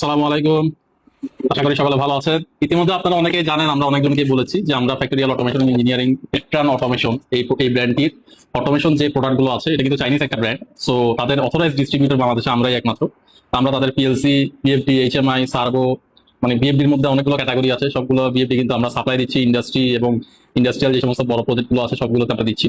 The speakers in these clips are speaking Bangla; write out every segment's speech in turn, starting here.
আসসালামু আলাইকুম। আশা করি সকলে ভালো আছেন। ইতিমধ্যে আপনারা অনেকেই জানেন, আমরা অনেকজনকে বলেছি যে আমরা ফ্যাক্টরিয়াল অটোমেশন ইঞ্জিনিয়ারিং টেকট্রান অটোমেশন এই ব্র্যান্ডটির অটোমেশন যে প্রোডাক্ট গুলো আছে এটা কিন্তু চাইনিজ একটা ব্র্যান্ড। সো তাদের অথরাইজ ডিস্ট্রিবিউটর বাংলাদেশে আমরাই একমাত্র। তো আমরা তাদের পিএলসি, বিএফডি, এইচএমআই, সার্ভো, মানে বিএফডির মধ্যে অনেকগুলো ক্যাটাগরি আছে, সবগুলো বিএফডি কিন্তু আমরা সাপ্লাই দিচ্ছি ইন্ডাস্ট্রি এবং ইন্ডাস্ট্রিয়াল যে সমস্ত বড় প্রজেক্ট গুলো আছে সবগুলোতে আমরা দিচ্ছি।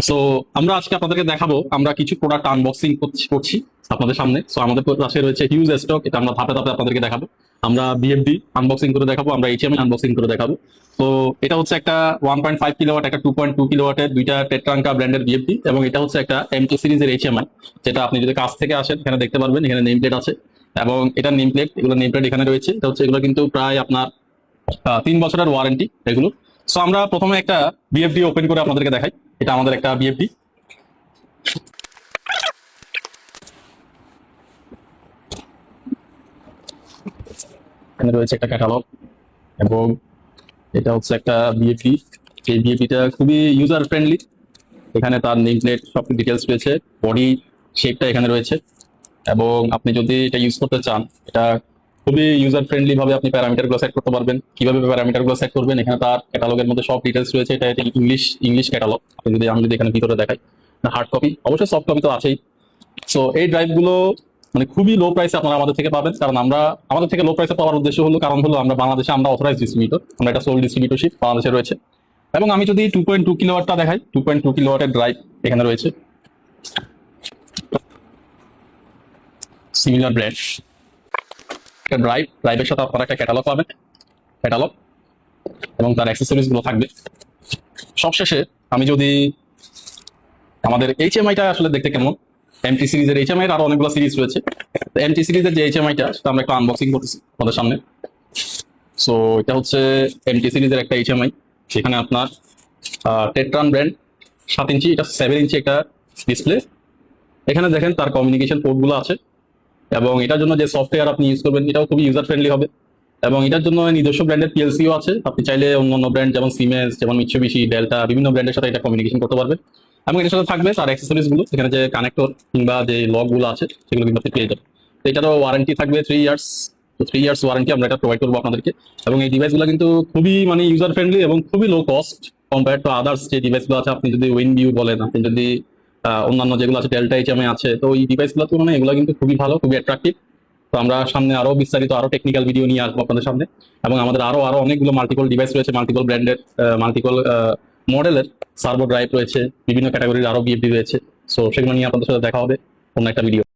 সো আমরা আজকে আপনাদেরকে দেখাবো, আমরা কিছু প্রোডাক্ট আনবক্সিং করছি আপনাদের সামনে। সো আমাদের কাছে রয়েছে হিউজ স্টক, এটা আমরা ধাপে ধাপে আপনাদেরকে দেখাবো। আমরা বিএফডি আনবক্সিং করে দেখাবো, আমরা এইচএমআই আনবক্সিং করে দেখাবো। তো এটা হচ্ছে একটা 1.5 কিলোওয়াট, একটা 2.2 কিলোওয়াটের দুইটা টেট্রাঙ্কা ব্র্যান্ডের বিএফডি, এবং এটা হচ্ছে একটা এমটি সিরিজের এইচএমআই, যেটা আপনি যদি কাছ থেকে আসেন এখানে দেখতে পারবেন, এখানে নেম প্লেট আছে এবং এটা নেম প্লেট, এগুলো নেম প্লেট এখানে রয়েছে। এটা হচ্ছে এগুলো কিন্তু প্রায় আপনার 3 বছরের ওয়ারেন্টি এগুলো। সো আমরা প্রথমে একটা বিএফডি ওপেন করে আপনাদেরকে দেখাই। এটা আমাদের একটা বিএফডি। এখানে রয়েছে একটা ক্যাটালগ এবং এটা হচ্ছে একটা বিএপি। এই বিএপিটা খুবই ইউজার ফ্রেন্ডলি। এখানে তার নেম প্লেট সব ডিটেলস রয়েছে, বডি শেপটা এখানে রয়েছে, এবং আপনি যদি এটা ইউজ করতে চান এটা খুবই ইউজার ফ্রেন্ডলি ভাবে আপনি প্যারামিটার গুলো সেট করতে পারবেন। কিভাবে প্যারামিটার গুলো সেট করবেন, এখানে তার ক্যাটালগের মধ্যে সব ডিটেলস রয়েছে। এটা ইংলিশ ক্যাটালগ। আমি যদি এখানে ভিতরে দেখাই, হার্ড কপি, অবশ্যই সফট কপি তো আছেই। সো এই ড্রাইভ গুলো মানে খুবই লো প্রাইসে আপনারা আমাদের থেকে পাবেন, কারণ আমরা আমাদের থেকে লো প্রাইসে পাওয়ার উদ্দেশ্য হলো, কারণ হলো আমরা বাংলাদেশে আমরা অথরাইজ ডিস্ট্রিবিউটর, আমরা একটা সোল ডিস্ট্রিবিউটরশিপ বাংলাদেশে রয়েছে। এবং আমি যদি 2.2 কিলোওয়াটটা দেখাই, 2.2 কিলোওয়াটের ড্রাইভ এখানে রয়েছে, সিমিলার ব্র্যান্ড একটা ড্রাইভের সাথে আপনারা একটা ক্যাটালগ পাবেন, ক্যাটালগ এবং তার অ্যাক্সেসরিজ গুলো থাকবে। সবশেষে আমি যদি আমাদের এইচএমআইটা আসলে দেখতে কেমন, এমটি সিরিজের এইচএমআই এর আরো অনেকগুলো সিরিজ রয়েছে। এমটি সিরিজের যে এইচএমআইটা সেটা আমরা একটু আনবক্সিং করতেছি আমাদের সামনে। সো এটা হচ্ছে এমটি সিরিজের একটা এইচএমআই, সেখানে আপনার টেট্রান ব্র্যান্ড 7 ইঞ্চি, এটা 7 ইঞ্চি একটা ডিসপ্লে। এখানে দেখেন তার কমিউনিকেশন পোর্টগুলো আছে, এবং এটার জন্য যে সফটওয়্যার আপনি ইউজ করবেন এটাও খুবই ইউজার ফ্রেন্ডলি হবে। এবং এটার জন্য নিজস্ব ব্র্যান্ডের পিএলসিও আছে, আপনি চাইলে অন্য ব্র্যান্ড যেমন সিমেন্স, যেমন মিৎসুবিশি, ডেল্টা, বিভিন্ন ব্র্যান্ডের সাথে এটা কমিউনিকেশন করতে পারবেন। এবং এটার সাথে থাকবে তার অ্যাক্সেসরিজ গুলো, এখানে যে কানেক্টর কিংবা যে লক গুলো আছে সেগুলো কিন্তু আপনি পেয়ে যাবেন। তো এটারও ওয়ারেন্টি থাকবে 3 ইয়ার্স। তো 3 ইয়ার্স ওয়ারেন্টি আমরা এটা প্রোভাইড করবো আপনাদেরকে। এবং এই ডিভাইসগুলো কিন্তু খুবই মানে ইউজার ফ্রেন্ডলি এবং খুবই low cost compare to others যে ডিভাইসগুলো আছে। আপনি যদি উইন ভিউ বলেন, আপনি যদি অন্যান্য যেগুলো আছে ডেল্টা এইচএমআই আছে, তো এই ডিভাইসগুলো তো মানে এগুলো কিন্তু খুবই ভালো, খুবই অ্যাট্রাকটিভ। তো আমরা সামনে আরো বিস্তারিত আরো টেকনিক্যাল ভিডিও নিয়ে আসবো আপনাদের সামনে। এবং আমাদের আরো আরো অনেকগুলো মাল্টিপল ডিভাইস রয়েছে, মাল্টিপল ব্র্যান্ডের, মাল্টিপল মডেলের সার্ভো ড্রাইভ রয়েছে, বিভিন্ন ক্যাটাগরির আরো বিএফডি রয়েছে। সো সেগুলো নিয়ে আপনাদের সাথে দেখা হবে অন্য একটা ভিডিও।